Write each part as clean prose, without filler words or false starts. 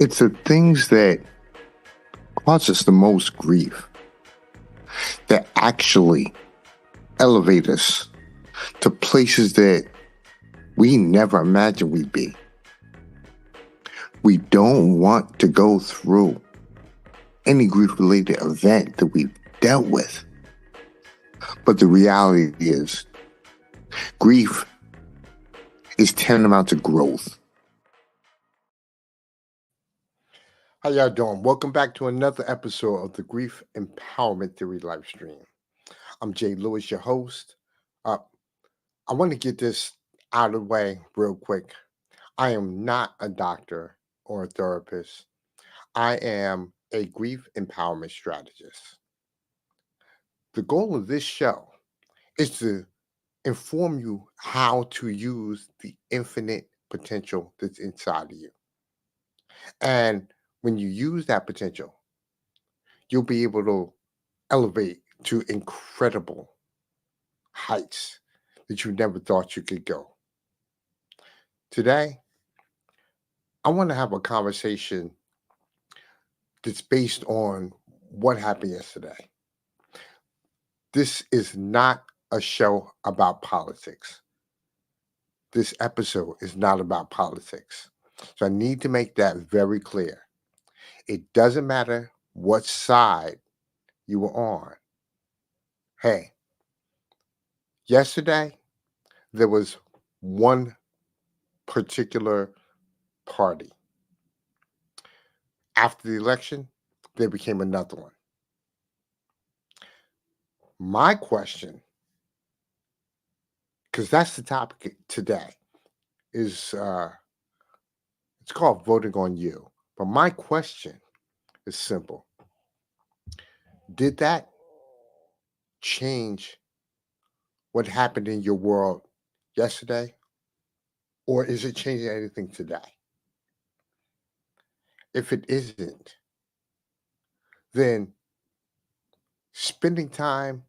It's the things that cause us the most grief that actually elevate us to places that we never imagined we'd be. We don't want to go through any grief-related event that we've dealt with. But the reality is, grief is tantamount to growth. How y'all doing? Welcome back to another episode of the Grief Empowerment Theory live stream. I'm Jay Lewis, your host. Uh, I want to get this out of the way real quick. I am not a doctor or a therapist. I am a grief empowerment strategist. The goal of this show is to inform you how to use the infinite potential that's inside of you. And when you use that potential, you'll be able to elevate to incredible heights that you never thought you could go. Today, I want to have a conversation that's based on what happened yesterday. This is not a show about politics. This episode is not about politics. So I need to make that very clear. It doesn't matter what side you were on. Hey, yesterday there was one particular party. After the election, there became another one. My question, because that's the topic today, is it's called voting on you. But my question is simple. Did that change what happened in your world yesterday? Or is it changing anything today? If it isn't, then spending time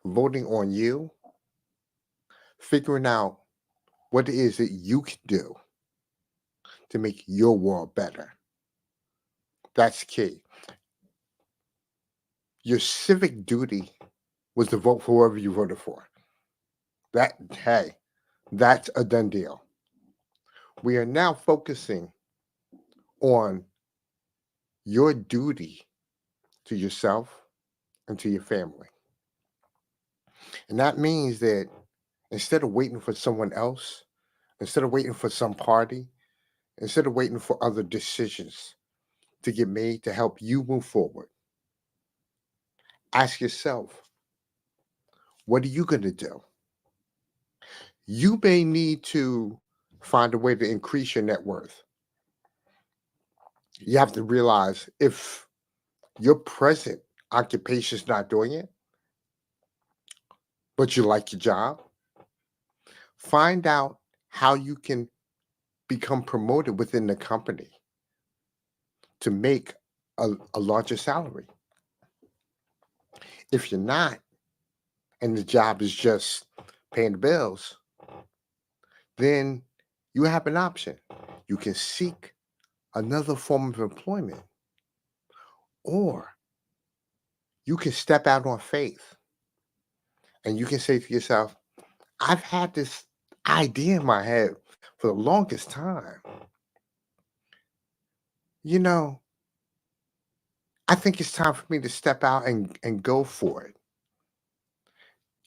voting on you, figuring out what it is that you can do to make your world better. That's key. Your civic duty was to vote for whoever you voted for. Hey, that's a done deal. We are now focusing on your duty to yourself and to your family. And that means that instead of waiting for someone else, instead of waiting for some party, instead of waiting for other decisions to get made to help you move forward, ask yourself, what are you going to do? You may need to find a way to increase your net worth. You have to realize if your present occupation is not doing it, but you like your job, find out how you can become promoted within the company to make a larger salary. If you're not, and the job is just paying the bills, then you have an option. You can seek another form of employment, or you can step out on faith and you can say to yourself, I've had this idea in my head for the longest time. You know, I think it's time for me to step out and go for it.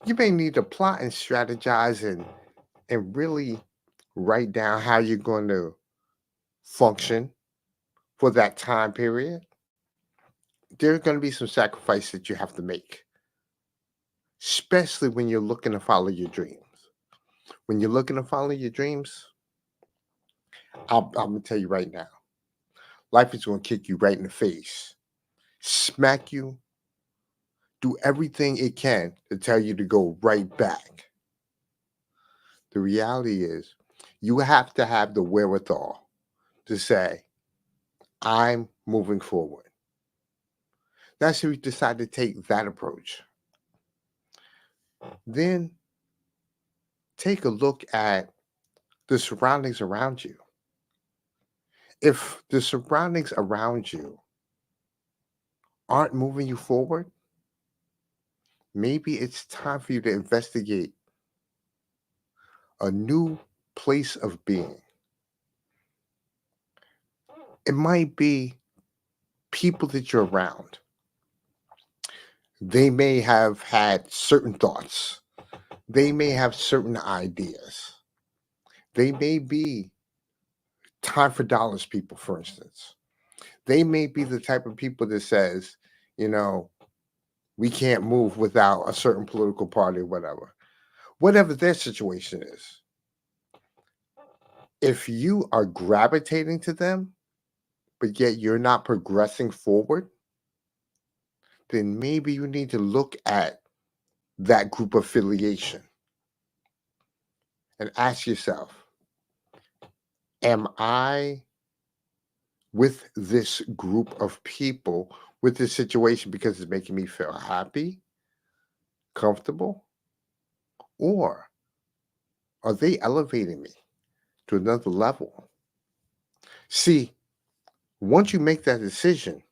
You may need to plot and strategize and really write down how you're going to function for that time period. There's going to be some sacrifice that you have to make, especially when you're looking to follow your dreams. When you're looking to follow your dreams, I'm going to tell you right now, life is going to kick you right in the face, smack you, do everything it can to tell you to go right back. The reality is, you have to have the wherewithal to say, I'm moving forward. That's if you decide to take that approach. Then take a look at the surroundings around you. If the surroundings around you aren't moving you forward, maybe it's time for you to investigate a new place of being. It might be people that you're around. They may have had certain thoughts. They may have certain ideas. They may be time for dollars people, for instance. They may be the type of people that says, you know, we can't move without a certain political party or whatever. Whatever their situation is. If you are gravitating to them, but yet you're not progressing forward, then maybe you need to look at that group affiliation and ask yourself, am I with this group of people, with this situation because it's making me feel happy, comfortable, or are they elevating me to another level? See, once you make that decision,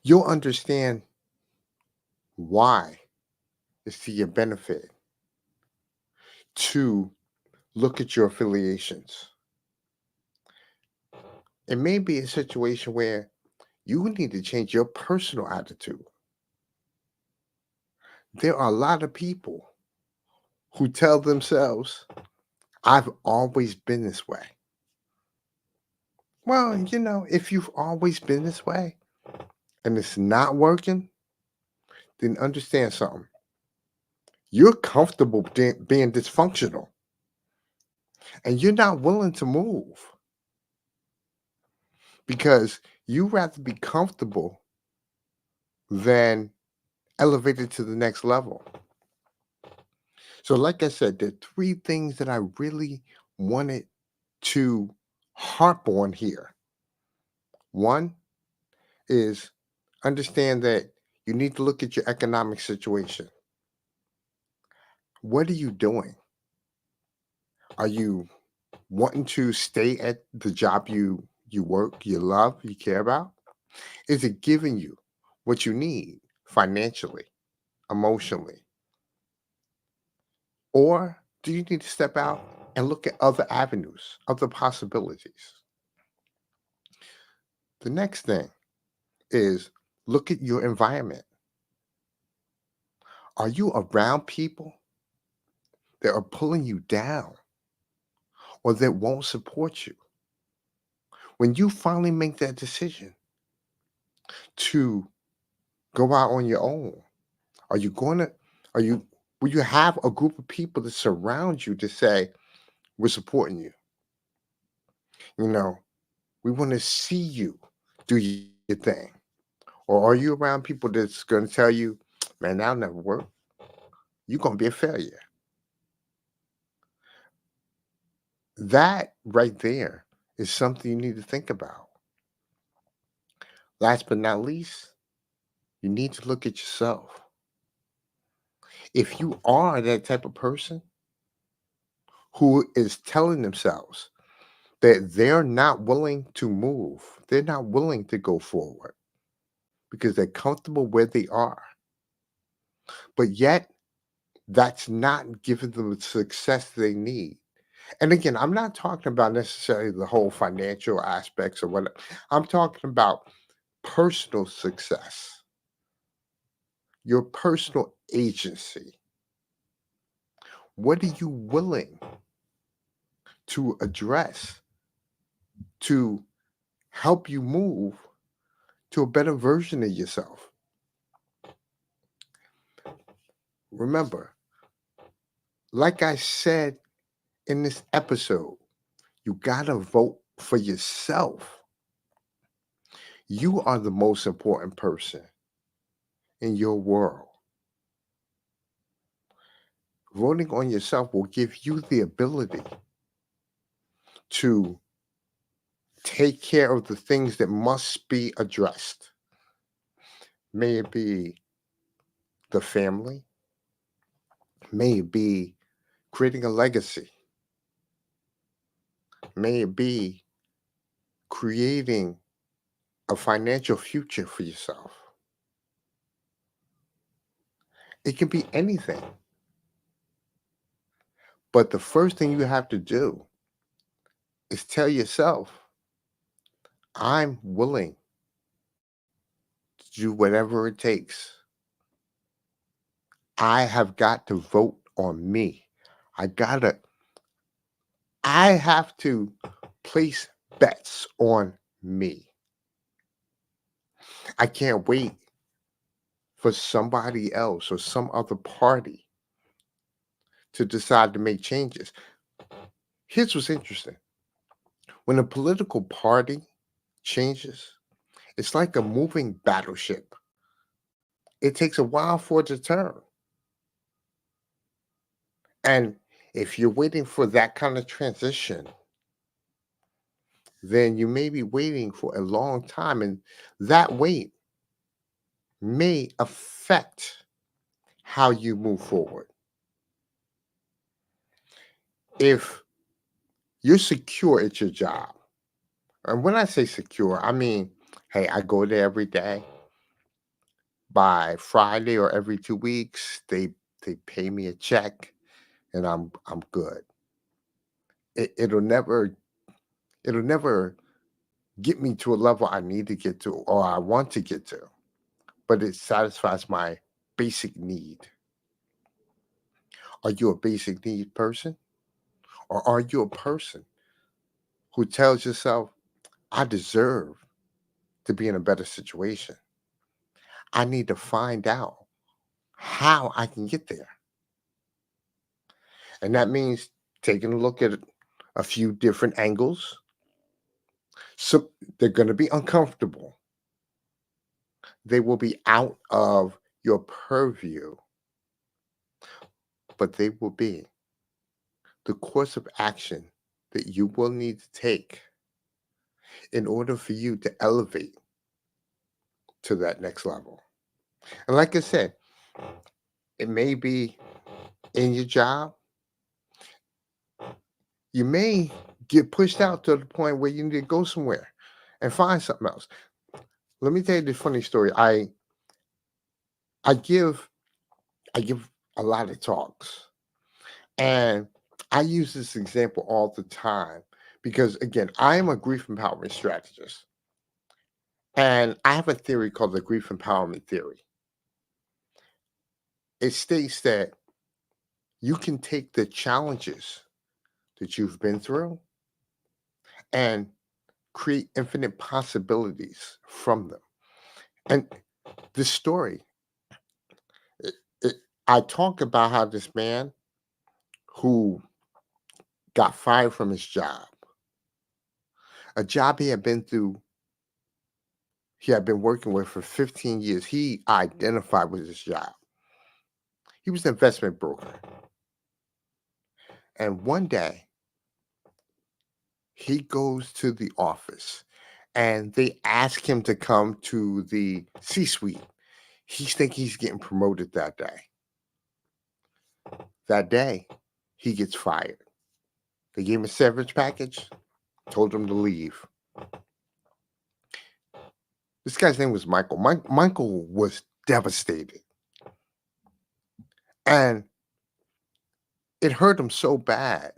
you'll understand why it's to your benefit to look at your affiliations. It may be a situation where you need to change your personal attitude. There are a lot of people who tell themselves, I've always been this way. Well, if you've always been this way and it's not working, then understand something. You're comfortable being dysfunctional and you're not willing to move because you rather be comfortable than elevated to the next level. So, like I said, there are three things that I really wanted to harp on here. One is understand that you need to look at your economic situation. What are you doing? Are you wanting to stay at the job you work, you love, you care about? Is it giving you what you need financially, emotionally? Or do you need to step out and look at other avenues, other possibilities? The next thing is look at your environment. Are you around people that are pulling you down or that won't support you? When you finally make that decision to go out on your own, are you going to, are you, will you have a group of people that surround you to say, we're supporting you? You know, we want to see you do your thing. Or are you around people that's going to tell you, man, that'll never work? You're going to be a failure. That right there is something you need to think about. Last but not least, you need to look at yourself. If you are that type of person who is telling themselves that they're not willing to move, they're not willing to go forward because they're comfortable where they are, but yet that's not giving them the success they need. And again, I'm not talking about necessarily the whole financial aspects or what I'm talking about personal success, your personal agency. What are you willing to address to help you move to a better version of yourself? Remember, like I said in this episode, you got to vote for yourself. You are the most important person in your world. Voting on yourself will give you the ability to take care of the things that must be addressed. May it be the family, may it be creating a legacy, May it be creating a financial future for yourself. It can be anything. But the first thing you have to do is tell yourself, I'm willing to do whatever it takes. I have got to vote on me. I gotta, I have to place bets on me. I can't wait for somebody else or some other party to decide to make changes. Here's what's interesting. When a political party changes, it's like a moving battleship. It takes a while for it to turn. And if you're waiting for that kind of transition, then you may be waiting for a long time. And that wait may affect how you move forward. If you're secure at your job, and when I say secure, I mean, hey, I go there every day. By Friday or every 2 weeks, they pay me a check, and I'm good. It'll never get me to a level I need to get to or I want to get to, but it satisfies my basic need. Are you a basic need person? Or are you a person who tells yourself, I deserve to be in a better situation? I need to find out how I can get there. And that means taking a look at a few different angles. So they're going to be uncomfortable. They will be out of your purview, but they will be the course of action that you will need to take in order for you to elevate to that next level. And like I said, it may be in your job. You may get pushed out to the point where you need to go somewhere and find something else. Let me tell you this funny story. I give I give a lot of talks, and I use this example all the time because again, I am a grief empowerment strategist. And I have a theory called the grief empowerment theory. It states that you can take the challenges that you've been through and create infinite possibilities from them. And this story, it, it, I talk about how this man who got fired from his job, a job he had been working with for 15 years. He identified with his job. He was an investment broker. And one day, he goes to the office and they ask him to come to the C-suite. He's thinking he's getting promoted that day. That day, he gets fired. They gave him a severance package, told him to leave. This guy's name was Michael. Michael was devastated. And it hurt him so bad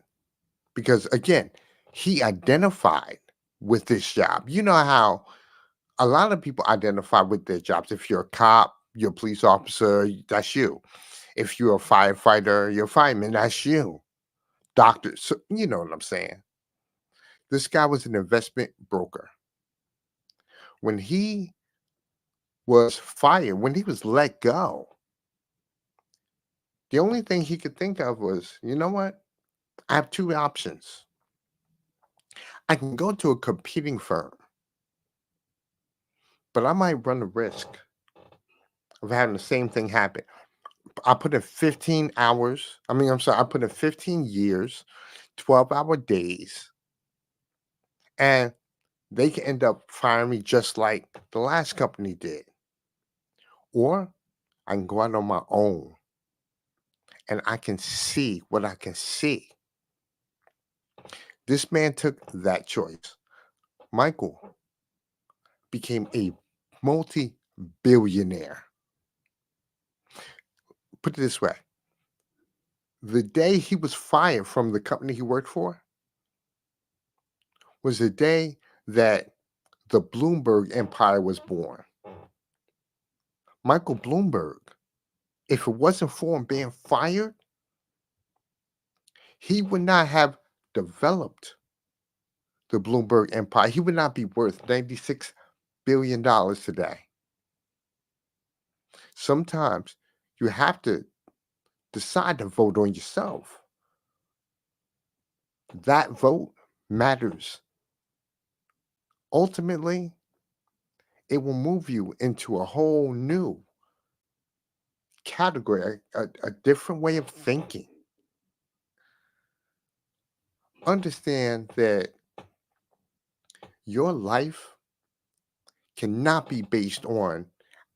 because, again, he identified with this job. You know how a lot of people identify with their jobs. If you're a cop, you're a police officer, that's you. If you're a firefighter, you're a fireman, that's you. Doctor, so you know what I'm saying. This guy was an investment broker. When he was fired, when he was let go, the only thing he could think of was, you know what? I have two options. I can go to a competing firm, but I might run the risk of having the same thing happen. I put in 15 hours. I'm sorry, I put in 15 years, 12-hour days, and they can end up firing me just like the last company did. Or I can go out on my own and I can see what I can see. This man took that choice. Michael became a multi-billionaire. Put it this way, the day he was fired from the company he worked for was the day that the Bloomberg empire was born. Michael Bloomberg, if it wasn't for him being fired, he would not have developed the Bloomberg empire. He would not be worth $96 billion today. Sometimes you have to decide to vote on yourself. That vote matters. Ultimately, it will move you into a whole new category, a different way of thinking. Understand that your life cannot be based on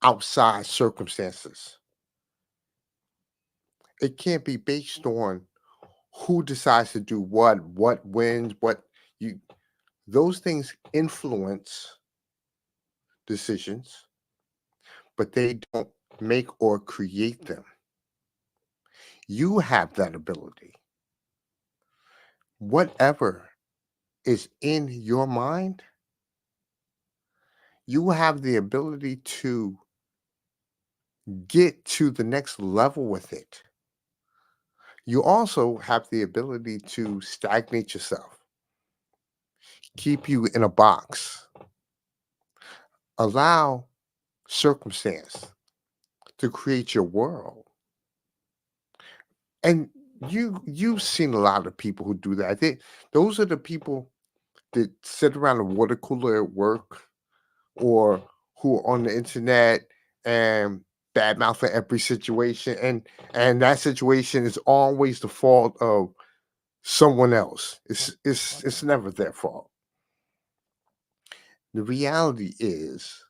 outside circumstances. It can't be based on who decides to do what wins, what you those things influence decisions, but they don't make or create them. You have that ability. Whatever is in your mind, you have the ability to get to the next level with it. You also have the ability to stagnate yourself, keep you in a box, allow circumstance to create your world. And you've seen a lot of people who do that. Those are the people that sit around a water cooler at work or who are on the internet and badmouth for every situation, and that situation is always the fault of someone else. It's never their fault. The reality is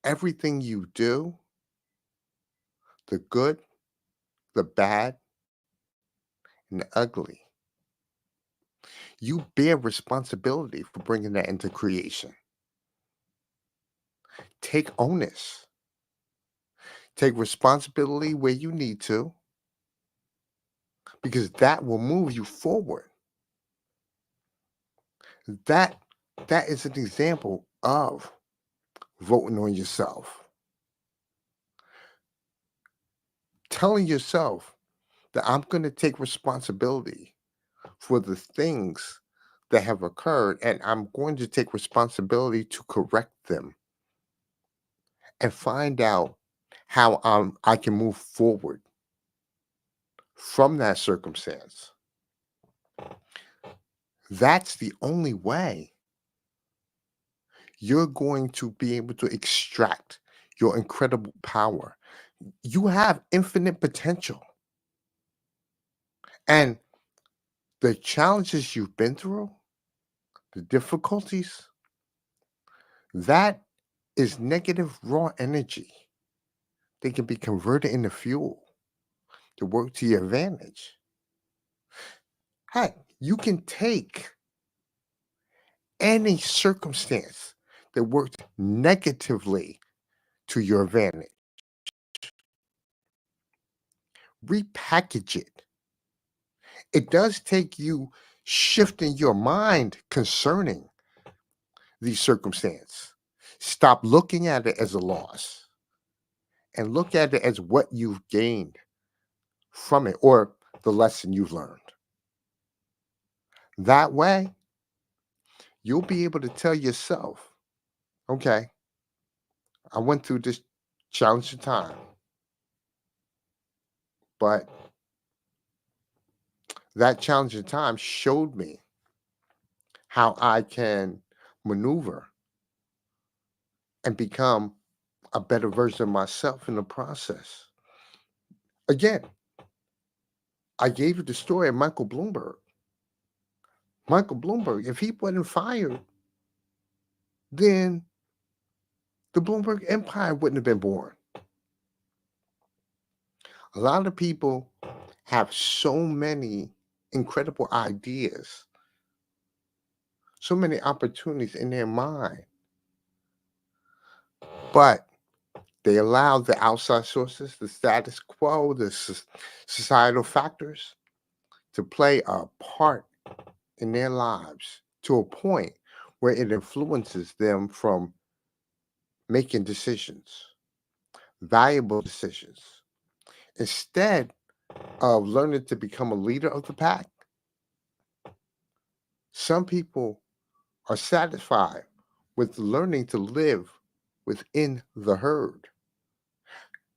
everything you do, the good, the bad, and the ugly, you bear responsibility for bringing that into creation. Take onus. Take responsibility where you need to, because that will move you forward. That that is an example of voting on yourself. Telling yourself that I'm going to take responsibility for the things that have occurred and I'm going to take responsibility to correct them and find out how I can move forward from that circumstance. That's the only way you're going to be able to extract your incredible power. You have infinite potential. And the challenges you've been through, the difficulties, that is negative raw energy. They can be converted into fuel to work to your advantage. Heck, you can take any circumstance that worked negatively to your advantage, repackage it. It does take you shifting your mind concerning these circumstance. Stop looking at it as a loss and look at it as what you've gained from it or the lesson you've learned. That way, you'll be able to tell yourself, okay, I went through this challenging time, but that challenging time showed me how I can maneuver and become a better version of myself in the process. Again, I gave you the story of Michael Bloomberg. Michael Bloomberg, if he wasn't fired, then the Bloomberg empire wouldn't have been born. A lot of people have so many incredible ideas, so many opportunities in their mind, but they allow the outside sources, the status quo, the societal factors to play a part in their lives to a point where it influences them from making decisions, valuable decisions. Instead of learning to become a leader of the pack, some people are satisfied with learning to live within the herd.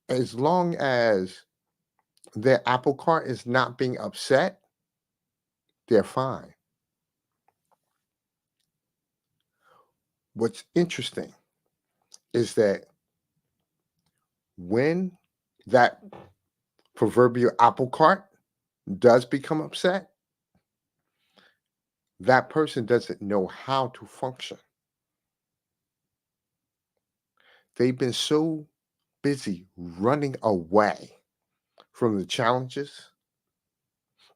As long as their apple cart is not being upset, they're fine. What's interesting is that when that proverbial apple cart does become upset, that person doesn't know how to function. They've been so busy running away from the challenges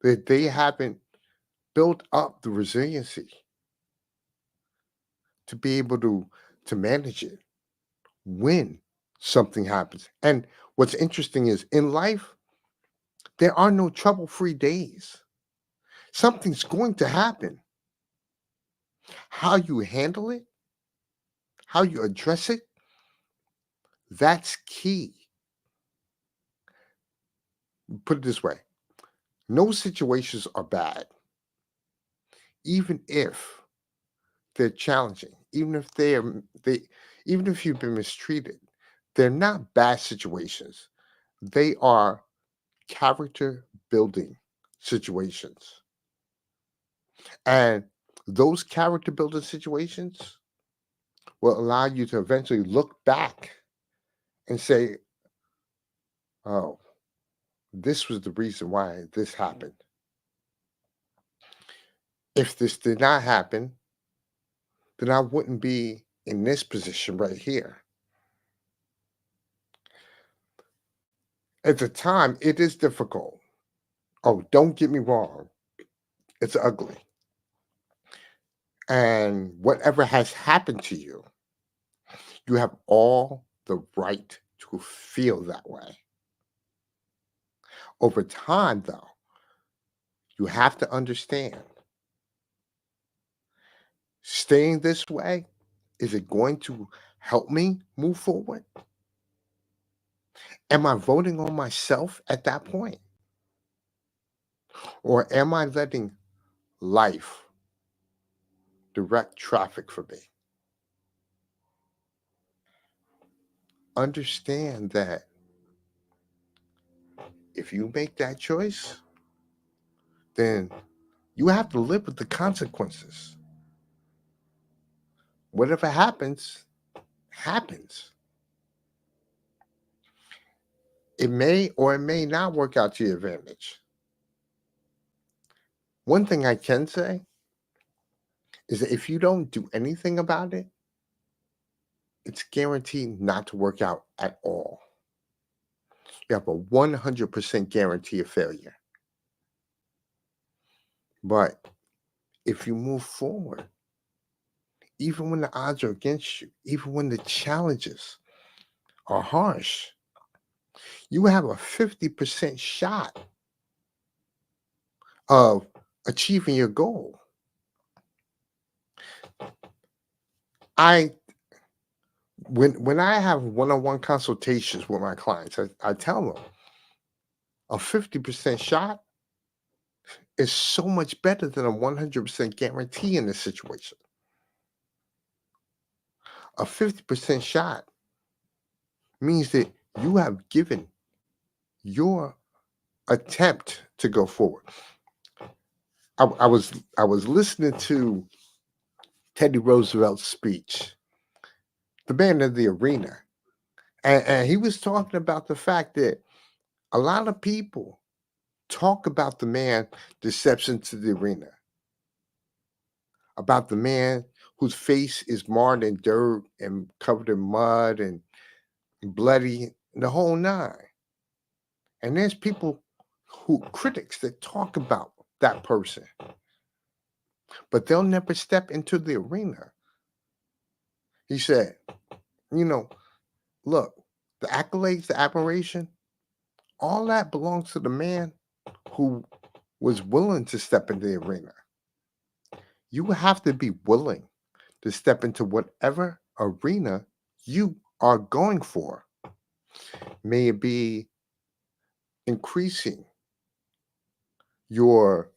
that they haven't built up the resiliency to be able to manage it when something happens. And what's interesting is in life, there are no trouble-free days. Something's going to happen. How you handle it, how you address it, that's key. Put it this way, no situations are bad, even if they're challenging, they even if you've been mistreated, they're not bad situations. They are character building situations. And those character building situations will allow you to eventually look back and say, oh, this was the reason why this happened. If this did not happen, then I wouldn't be in this position right here. At the time, it is difficult. Oh, don't get me wrong, it's ugly. And whatever has happened to you have all the right to feel that way. Over time, though, you have to understand staying this way, is it going to help me move forward? Am I voting on myself at that point? Or am I letting life direct traffic for me? Understand that if you make that choice, then you have to live with the consequences. Whatever happens, happens. It may or it may not work out to your advantage. One thing I can say is that if you don't do anything about it, it's guaranteed not to work out at all. You have a 100% guarantee of failure. But if you move forward, even when the odds are against you, even when the challenges are harsh, you have a 50% shot of achieving your goal. I when I have one-on-one consultations with my clients, I tell them a 50% shot is so much better than a 100% guarantee in this situation. A 50% shot means that you have given your attempt to go forward. I was listening to Teddy Roosevelt's speech, the man in the arena, and he was talking about the fact that a lot of people talk about the man that steps into the arena, about the man whose face is marred in dirt and covered in mud and bloody, the whole nine. And there's people critics that talk about that person, but they'll never step into the arena. He said, you know, look, the accolades, the admiration, all that belongs to the man who was willing to step into the arena. You have to be willing to step into whatever arena you are going for. May it be increasing your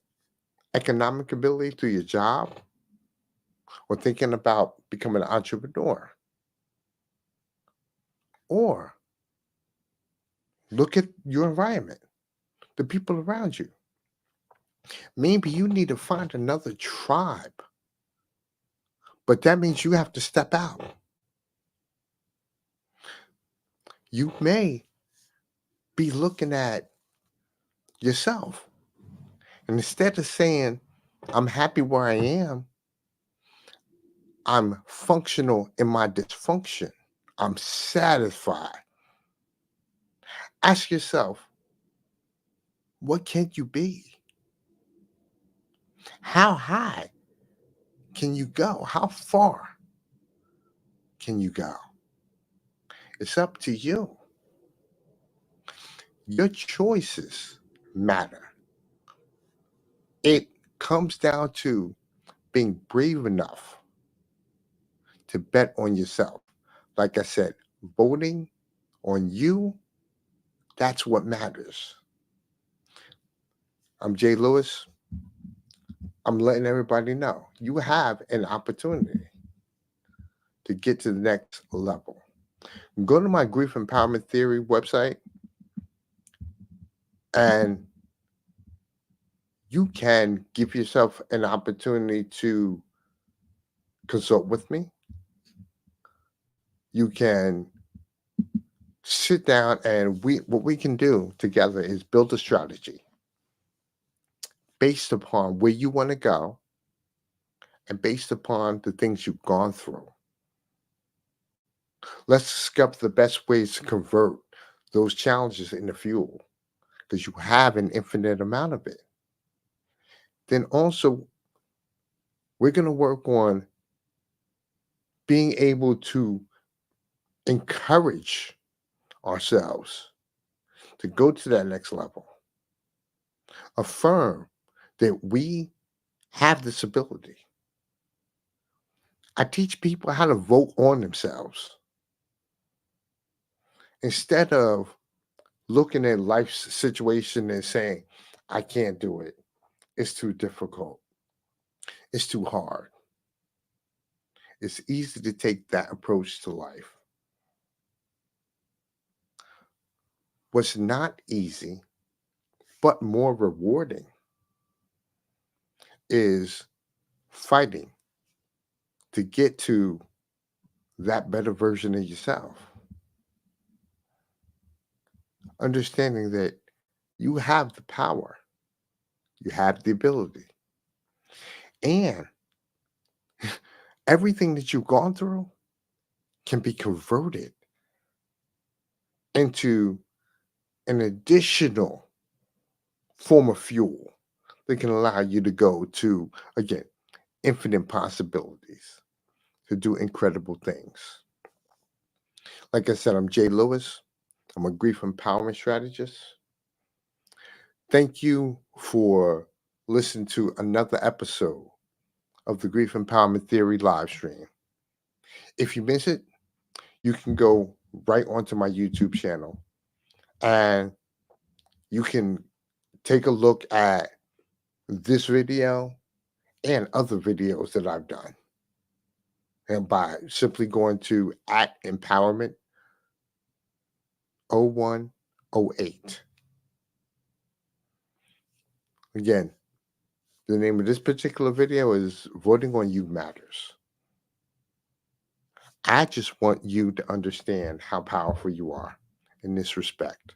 economic ability through your job or thinking about becoming an entrepreneur. Or look at your environment, the people around you. Maybe you need to find another tribe, but that means you have to step out. You may be looking at yourself, and instead of saying, I'm happy where I am, I'm functional in my dysfunction, I'm satisfied. Ask yourself, what can you be? How high can you go? How far can you go? It's up to you. Your choices matter. It comes down to being brave enough to bet on yourself. Like I said, voting on you, that's what matters. I'm Jay Lewis. I'm letting everybody know you have an opportunity to get to the next level. Go to my Grief Empowerment Theory website and you can give yourself an opportunity to consult with me. You can sit down and what we can do together is build a strategy based upon where you want to go and based upon the things you've gone through. Let's discover the best ways to convert those challenges into fuel because you have an infinite amount of it. Then also, we're going to work on being able to encourage ourselves to go to that next level. Affirm that we have this ability. I teach people how to vote on themselves instead of looking at life's situation and saying, I can't do it. It's too difficult. It's too hard. It's easy to take that approach to life. What's not easy, but more rewarding, is fighting to get to that better version of yourself. Understanding that you have the power, you have the ability, and everything that you've gone through can be converted into an additional form of fuel that can allow you to go to, again, infinite possibilities to do incredible things. Like I said, I'm Jay Lewis. I'm a grief empowerment strategist. Thank you for listening to another episode of the Grief Empowerment Theory live stream. If you miss it, you can go right onto my YouTube channel and you can take a look at this video and other videos that I've done. And by simply going to @empowerment 0108. Again, the name of this particular video is Voting on You Matters. I just want you to understand how powerful you are in this respect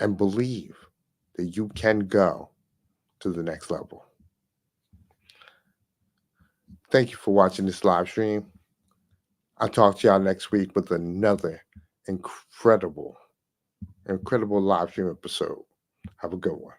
and believe that you can go to the next level. Thank you for watching this live stream. I'll talk to y'all next week with another incredible live stream episode. Have a good one.